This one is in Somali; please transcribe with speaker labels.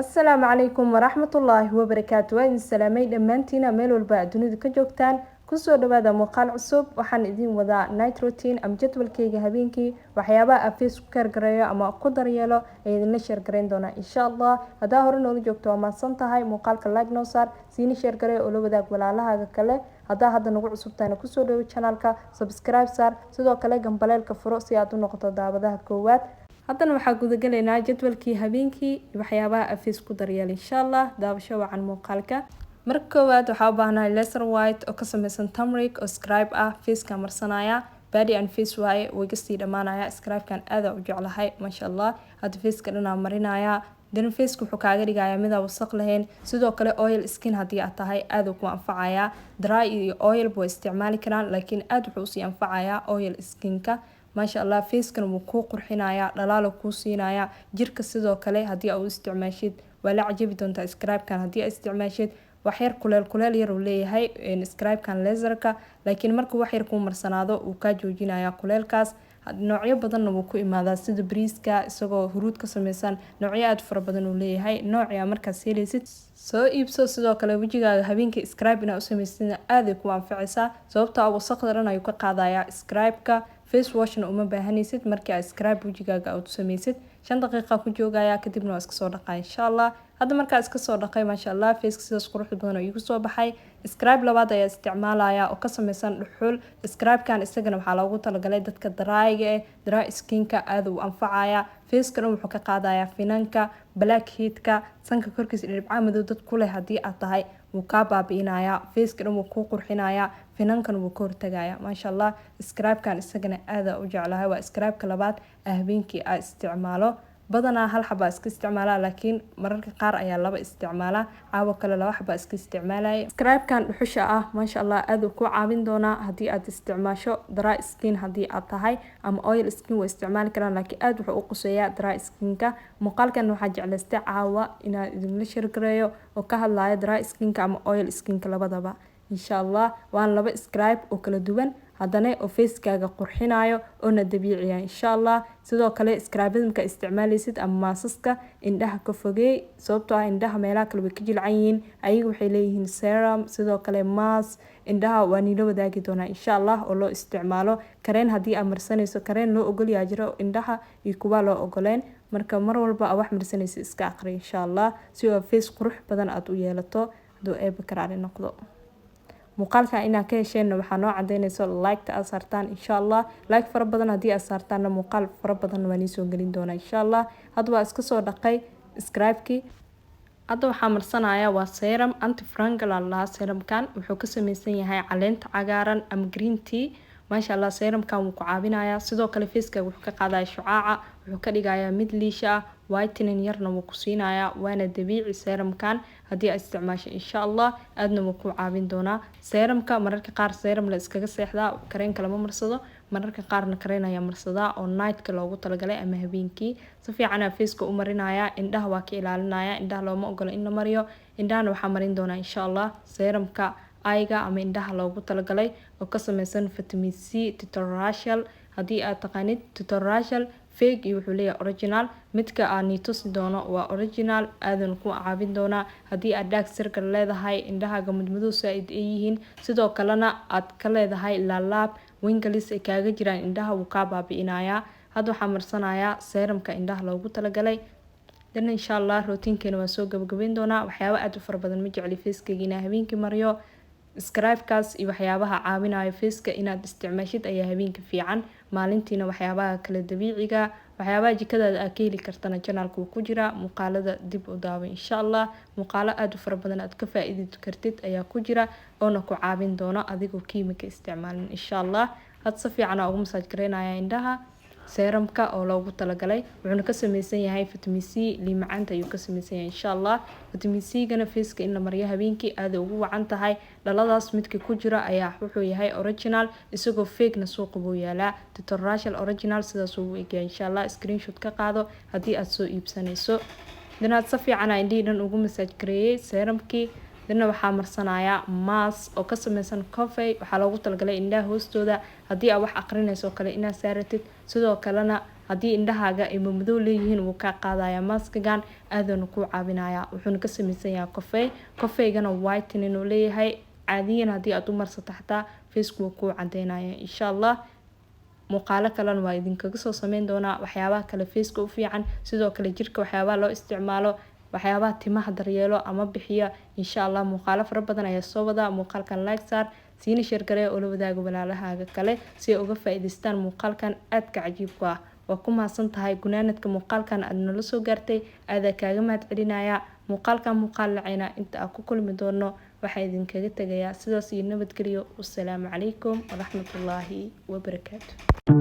Speaker 1: Asalaamu calaykum waraxmatullaahi wabarakaatu. Waan salaamay dhammaantiin meel walba aad dunida ka joogtaan. Kusoo dhawaada muuqaal cusub. Waxaan idin wadaa night routine ama jadwalkayga habeenkii. Waxyaabaha aan face ku gareeyo ama ku daryeelo ee idinla share gareyn doona insha Allah. Hadaa hore noola joogto waa mahadsan tahay. Muuqaalka like noo saar, siina share gareeyo oo la wadaag walaalahaaga kale. Hadaa hadda nagu cusub tahay kusoo dhawo channelka, subscribe saar, sidoo kale gambaleelka furo si aad u noqoto daawadaha koowaad. haddana waxaa gudagalaynaa jadwalkii habeenkii waxyaabaha afiis ku daryeel insha Allah. daawasho wacan muuqaalka. marka koowaad waxaa u baahanahay laser white oo ka samaysan turmeric oo scrub ah. face-ka marsanaya body and face waaye way kasii dhamaanaya. scrub-kan aad u jeclahay masha Allah. hadda face-ka dhanaa marinaya. dan face-ku wuxuu kaaga dhigayaa mid aan wasakh lahayn. sidoo kale oil skin haddii aad tahay aad uu ku anfacaya. dry iyo oil way isticmaali karaan laakiin aad wuxuu usii anfacaya oil skin-ka. maasha Allah. face-kan wuu ku qurxinaya, dhalaal ku siinaya jirka. sidoo kale haddii aad u isticmaashid waa la cajabi doontaa scrub-kan haddii aad isticmaashid. wax yar kuleel yar uu leeyahay scrub-kan laser-ka, laakiin marka wax yar ku marsanaado uu ka joojinaya kuleelkaas. noocyo badan wuu ku imaadaa sida briiska isagoo huruud ka samaysan. noocyo aad fara badan uu leeyahay. noocya markaas helaysid soo iibso. sidoo kale wajigaaga habeenkii scrub ina u samaysid aad ay ku anfacaysaa sababtoo ah wasakhda dhan ayuu ka qaadayaa scrub-ka. face washna uma baahanaysid markii aad scrub wajigaaga aad u samaysid. 5 daqiiqo ku joogaya kadibna waa iska soo dhaqaa insha Allah. hadda markaa iska soo dhaqay masha Allah. face-ka sidaas qurux badan oo igu soo baxay. scrub labaad ayaa isticmaalaya oo ka samaysan dhuxul. scrub-kan isagana waxaa loogu talagalay dadka dry-ga dry skin-ka aad u anfacaya. face-ka wuxuu ka qaadayaa finanka, blackhead-ka, sanka korkiisa dhibca madow dad ku leh haddii aad tahay wuu ka baabi'inaya. face-ka wuu ku qurxinaya, finankan wuu ka hortagaya masha Allah. scrub-kan isagana aad u jeclahay. waa scrub-ka labaad habeenkii aad isticmaalo. badanaa hal xaba iska isticmaala laakiin mararka qaar ayaa laba isticmaala. caawa kale laba xaba iska isticmaalay. scrub-kan dhuxusha ah masha Allah aad uu ku caawin doona haddii aad isticmaasho dry skin haddii aad tahay ama oil skin way isticmaali karaan laakiin aad wuxuu u quseeyaa dry skin-ka. muuqaalkan waxaa jeclaystay caawa inaan idinla share gareeyo oo ka hadlayo dry skin-ka ama oil skin-ka labadaba insha Allah. waan laba scrub oo kala duwan haddana oo face-kaaga qurxinayo oo na dabiiciya insha Allah. sidoo kale scrub-ka isticmaalaysid ama maasaska indhaha ka fogeey sababtoo ah indhaha meelaha kale way ka jilcan yihiin. ayaga waxay leeyihiin serum sidoo kale mask. indhaha waa niilo wadaagi doonaa insha Allah oo loo isticmaalo. kareen haddii aad marsanayso kareen loo ogol yaa jiro indhaha iyo kuwa loo ogoleen. marka mar walba aad wax marsanayso iska aqri insha Allah si oo face qurux badan aad u yeelato haduu eeba karaali noqdo. muuqaalka inaad ka hesheen waxaa noo cadeynayso like-ta aad saartaan insha Allah. like fara badan haddii aad saartaan muuqaal fara badan waan soo gelin doonaa insha Allah. hadda waa iska soo dhaqay scrub-kii. hadda waxaa marsanaya waa serum anti fungal ah. serum-kan wuxuu ka samaysan yahay caleenta cagaaran ama green tea. masha Allah. serum-kan wuu ku caawinaya. sidoo kale face-ka wuxuu ka qaadaya shucaaca, wuxuu ka dhigayaa mid liisha, whitening yarna wuu ku siinaya. waana dabiici serum-kan haddii aad isticmaasho insha Allah aadna wuu ku caawin doonaa. serum-ka mararka qaar serum la iskaga seexdaa, kareenka lama marsado. mararka qaarna kareen ayaa marsadaa oo night-ka loogu talagalay ama habeenkii. si fiican ayaa face-ka u marinaya. indhaha waa ka ilaalinaya. indhaha looma ogola in la mariyo. indhahana waxaa marin doonaa insha Allah serum-ka ayga ama indhaha loogu talagalay oo ka samaysan vitamin C tetrarachal. haddii aad taqaanid tetrarachal fake iyo wuxuu leeyahay original. midka aan tusi doono waa original. aadan ku caawin doonaa haddii aad dark circle leedahay, indhahaaga mudmadow saaid ay yihiin, sidoo kalena aad ka leedahay laalaab wrinkles ay kaaga jiraan indhaha wuu ka baabi'inaya. hadda waxaa marsanaya serum-ka indhaha loogu talagalay. dan insha Allah routine-keena waa soo gabagabeyn doonaa. waxyaabo aad u fara badan ma jecli face-kayga inaan habeenkii mariyo. scrub-kaas iyo waxyaabaha caawinayo face-ka inaad isticmaashid ayaa habeenka fiican. maalintiina waxyaabaha kala dabiiciga waxyaabaha jikadaada aad ka heli kartana channelka wuu ku jira. muuqaalada dib u daawo insha Allah. muuqaalo aad u fara badan aad ka faa'iidi kartid ayaa ku jira oona ku caawin doona adigoo kiimika isticmaalin insha Allah. had si fiican ugu massage gareynaya indhaha. serum-ka oo loogu talagalay wuxuuna ka samaysan yahay vitamin C liimacaanta ayuu ka samaysan yahay insha Allah. vitamin C-gana face-ka in la mariyo habeenkii aad ugu wacan tahay. dhaladaas midka ku jira ayaa wuxuu yahay original isagoo fake-na suuqa buu yaalaa. tetrarachal original sidaas uu eegaya insha Allah. screenshot ka qaado haddii aad soo iibsanayso. danaad si fiican indhihi dhan ugu massage gareeyay serum-kii. dana waxaa marsanaya mask oo ka samaysan coffee. waxaa loogu talagalay indhaha hoostooda haddii aad wax aqrinayso kale inaad saaratid. sidoo kalena haddii indhahaaga ay madow leeyihiin wuu kaa qaadayaa maskagan aadana ku caawinaya wuxuuna ka samaysan yahay kafeegana whitening uu leeyahay caadiyan haddii aad u marsato xataa faceka wuu kuu cadeynaya insha Allah muuqaalo kalena waa idinkaga soo sameyn doonaa waxyaabaha kale faceka u fiican sidoo kale jirka waxyaabaha loo isticmaalo waxyaabaha timaha daryeelo ama bixiya insha Allah muuqaalo fara badan ayaa soo wada muuqaalkan like saar siina share garee oo la wadaago walaalahaaga kale si ay uga faa'iideystaan muuqaalkan aadka cajiibka ah waa ku mahadsantahay gunaanadka muuqaalkan aad nala soo gaartay aad kaaga mahad celinaya muuqaalkan muuqaal lacayna inta aan ku kulmi doono waxaa idinkaga tagayaa sidaas iyo nabadgelyo wassalaamu calaykum waraxmatullaahi wabarakaatuh